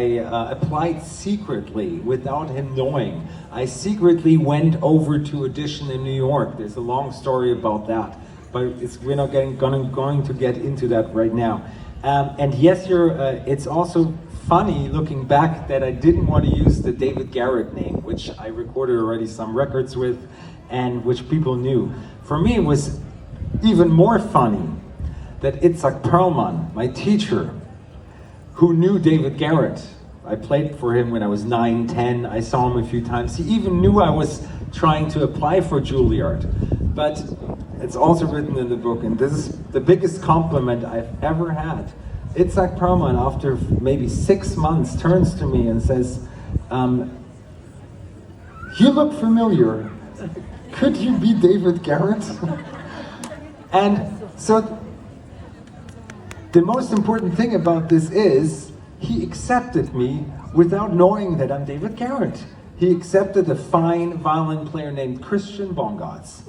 I applied secretly without him knowing. I secretly went over to audition in New York. There's a long story about that, but we're not going to get into that right now. And yes, it's also funny looking back that I didn't want to use the David Garrett name, which I recorded already some records with and which people knew. For me, it was even more funny that Itzhak Perlman, my teacher, who knew David Garrett. I played for him when I was 9, 10. I saw him a few times. He even knew I was trying to apply for Juilliard. But it's also written in the book, and this is the biggest compliment I've ever had. Itzhak Perlman, after maybe 6 months, turns to me and says, "You look familiar. Could you be David Garrett?" And so the most important thing about this is he accepted me without knowing that I'm David Garrett. He accepted a fine violin player named Christian Bongatz.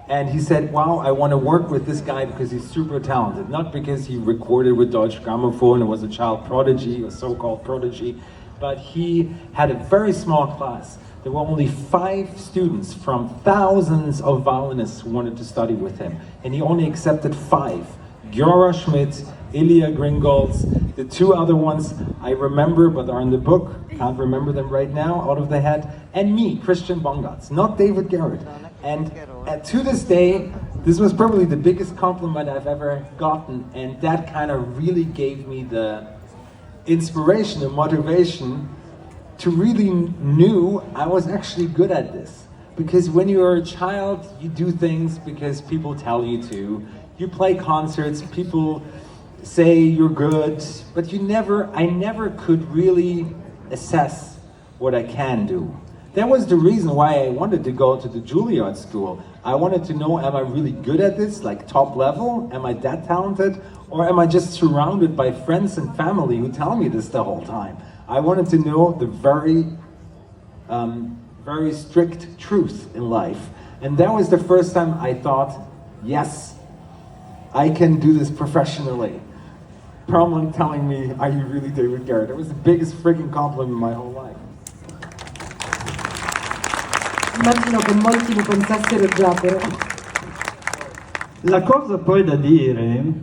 And he said, wow, I want to work with this guy because he's super talented. Not because he recorded with Deutsche Grammophon and was a child prodigy, a so-called prodigy, but he had a very small class. There were only 5 students from thousands of violinists who wanted to study with him. And he only accepted 5. Giora Schmidt, Ilya Gringolds, the 2 other ones I remember but are in the book, can't remember them right now out of the head, and me, Christian Bongatz, not David Garrett. And to this day, this was probably the biggest compliment I've ever gotten, and that kind of really gave me the inspiration and motivation to really knew I was actually good at this. Because when you're a child, you do things because people tell you to. You play concerts, people say you're good, but I never could really assess what I can do. That was the reason why I wanted to go to the Juilliard school. I wanted to know, am I really good at this, like top level? Am I that talented? Or am I just surrounded by friends and family who tell me this the whole time? I wanted to know the very strict truth in life. And that was the first time I thought, yes, I can do this professionally. Perlman telling me, are you really David Garrett? It was the biggest freaking compliment in my whole life. Immagino che molti mi pensassero già, però. La cosa poi da dire